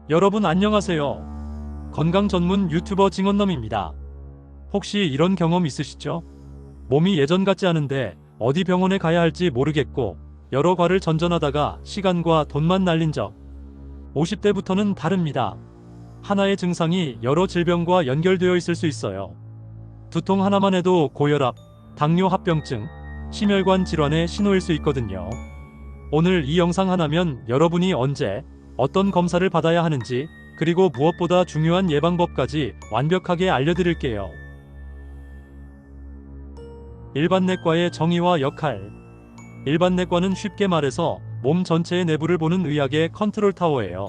여러분 안녕하세요. 건강 전문 유튜버 징언넘입니다. 혹시 이런 경험 있으시죠? 몸이 예전 같지 않은데 어디 병원에 가야 할지 모르겠고 여러 과를 전전하다가 시간과 돈만 날린 적. 50대부터는 다릅니다. 하나의 증상이 여러 질병과 연결되어 있을 수 있어요. 두통 하나만 해도 고혈압, 당뇨 합병증, 심혈관 질환의 신호일 수 있거든요. 오늘 이 영상 하나면 여러분이 언제 어떤 검사를 받아야 하는지, 그리고 무엇보다 중요한 예방법까지 완벽하게 알려드릴게요. 일반내과의 정의와 역할. 일반내과는 쉽게 말해서 몸 전체의 내부를 보는 의학의 컨트롤 타워예요.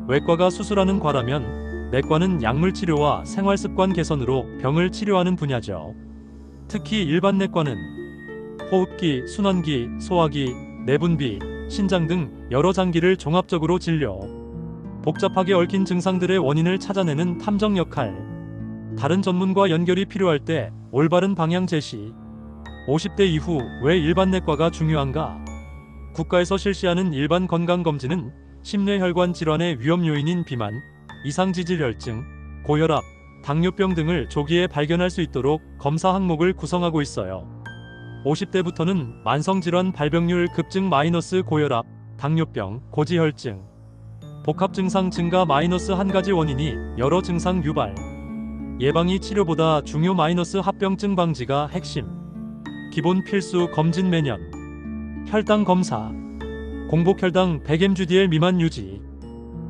외과가 수술하는 과라면 내과는 약물 치료와 생활습관 개선으로 병을 치료하는 분야죠. 특히 일반내과는 호흡기, 순환기, 소화기, 내분비, 신장 등 여러 장기를 종합적으로 진료, 복잡하게 얽힌 증상들의 원인을 찾아내는 탐정 역할, 다른 전문과 연결이 필요할 때 올바른 방향 제시. 50대 이후 왜 일반내과가 중요한가? 국가에서 실시하는 일반 건강검진은 심뇌혈관 질환의 위험 요인인 비만, 이상지질혈증, 고혈압, 당뇨병 등을 조기에 발견할 수 있도록 검사 항목을 구성하고 있어요. 50대부터는 만성질환 발병률 급증 마이너스 고혈압, 당뇨병, 고지혈증, 복합증상 증가 마이너스 한 가지 원인이 여러 증상 유발, 예방이 치료보다 중요 마이너스 합병증 방지가 핵심. 기본 필수 검진 매년. 혈당 검사, 공복혈당 100mg/dl 미만 유지,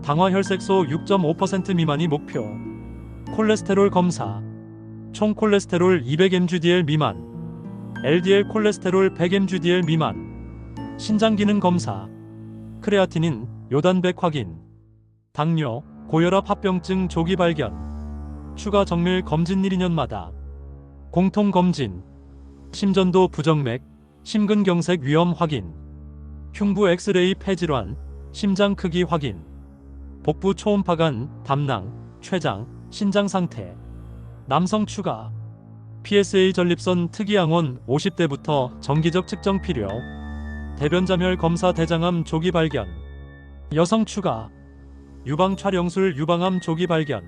당화혈색소 6.5% 미만이 목표. 콜레스테롤 검사, 총 콜레스테롤 200mg/dl 미만, LDL 콜레스테롤 100mg/dl 미만. 신장기능 검사, 크레아티닌, 요단백 확인, 당뇨, 고혈압 합병증 조기 발견, 추가 정밀 검진 1~2년마다. 공통 검진, 심전도 부정맥, 심근경색 위험 확인, 흉부 엑스레이 폐질환, 심장 크기 확인, 복부 초음파관, 담낭, 췌장, 신장 상태. 남성 추가, PSA 전립선 특이항원 50대부터 정기적 측정 필요, 대변자멸 검사 대장암 조기 발견. 여성 추가, 유방 촬영술 유방암 조기 발견,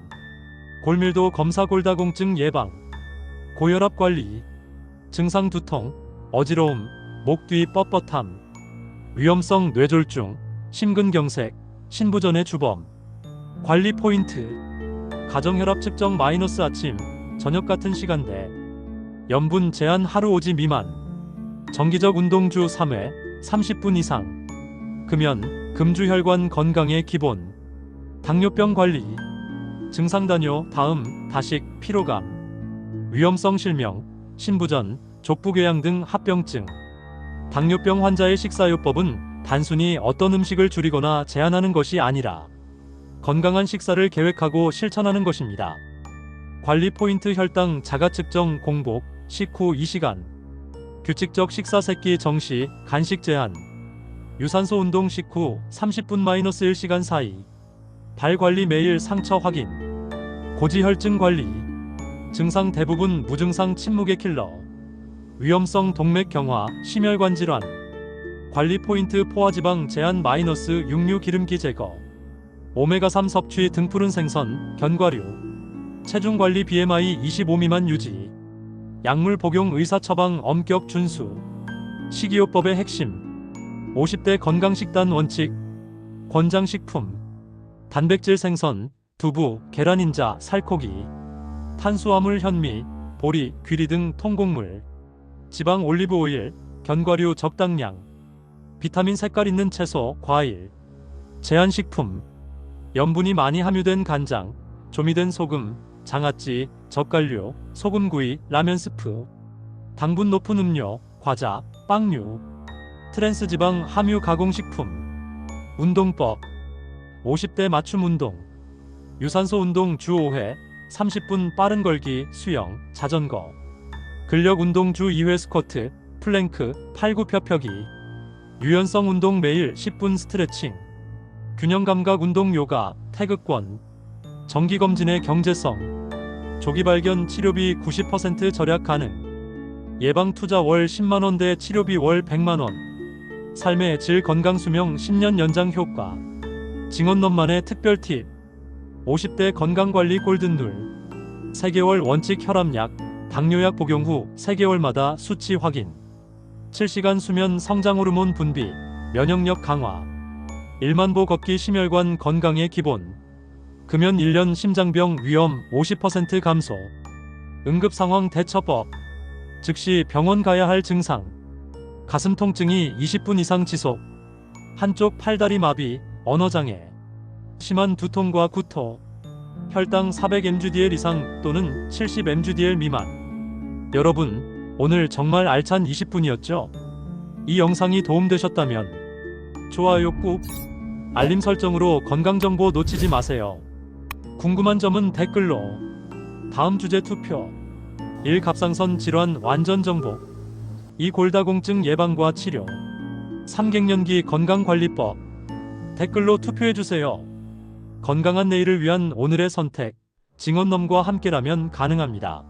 골밀도 검사 골다공증 예방, 고혈압 관리, 증상 두통, 어지러움, 목 뒤 뻣뻣함, 위험성 뇌졸중, 심근경색, 신부전의 주범. 관리 포인트, 가정혈압 측정 마이너스 아침, 저녁 같은 시간대, 염분 제한 하루 5지 미만, 정기적 운동 주 3회, 30분 이상, 금연, 금주혈관 건강의 기본. 당뇨병 관리, 증상 단요, 다음, 다식, 피로감, 위험성 실명, 신부전, 족부궤양 등 합병증. 당뇨병 환자의 식사요법은 단순히 어떤 음식을 줄이거나 제한하는 것이 아니라 건강한 식사를 계획하고 실천하는 것입니다. 관리 포인트 혈당 자가 측정 공복, 식후 2시간, 규칙적 식사 새끼 정시, 간식 제한, 유산소 운동 식후 30분-1시간 사이, 발 관리 매일 상처 확인, 고지혈증 관리, 증상 대부분 무증상 침묵의 킬러, 위험성 동맥 경화, 심혈관 질환, 관리 포인트 포화지방 제한 마이너스 육류 기름기 제거, 오메가3 섭취 등푸른 생선, 견과류, 체중 관리 BMI 25 미만 유지, 약물 복용 의사 처방 엄격 준수. 식이요법의 핵심, 50대 건강식단 원칙, 권장식품, 단백질 생선, 두부, 계란 인자, 살코기, 탄수화물 현미, 보리, 귀리 등 통곡물, 지방 올리브 오일, 견과류 적당량, 비타민 색깔 있는 채소, 과일, 제한식품, 염분이 많이 함유된 간장, 조미된 소금, 장아찌, 젓갈류, 소금구이, 라면 스프, 당분 높은 음료, 과자, 빵류, 트랜스지방 함유 가공식품. 운동법, 50대 맞춤 운동, 유산소 운동 주 5회, 30분 빠른 걸기, 수영, 자전거, 근력 운동 주 2회 스쿼트, 플랭크, 팔굽혀펴기, 유연성 운동 매일 10분 스트레칭, 균형 감각 운동 요가, 태극권, 정기검진의 경제성, 조기 발견 치료비 90% 절약 가능, 예방 투자 월 10만원대 치료비 월 100만원, 삶의 질 건강 수명 10년 연장 효과. 징언nom만의 특별 팁. 50대 건강관리 골든룰. 3개월 원칙. 혈압약, 당뇨약 복용 후 3개월마다 수치 확인. 7시간 수면. 성장호르몬 분비, 면역력 강화. 1만보 걷기. 심혈관 건강의 기본. 금연 1년. 심장병 위험 50% 감소. 응급상황 대처법. 즉시 병원 가야 할 증상. 가슴 통증이 20분 이상 지속. 한쪽 팔다리 마비, 언어장애. 심한 두통과 구토. 혈당 400mg/dl 이상 또는 70mg/dl 미만. 여러분, 오늘 정말 알찬 20분이었죠? 이 영상이 도움되셨다면 좋아요 꾹, 알림 설정으로 건강정보 놓치지 마세요. 궁금한 점은 댓글로. 다음 주제 투표. 1. 갑상선 질환 완전 정복. 2. 골다공증 예방과 치료. 3. 갱년기 건강관리법. 댓글로 투표해주세요. 건강한 내일을 위한 오늘의 선택. 징언nom과 함께라면 가능합니다.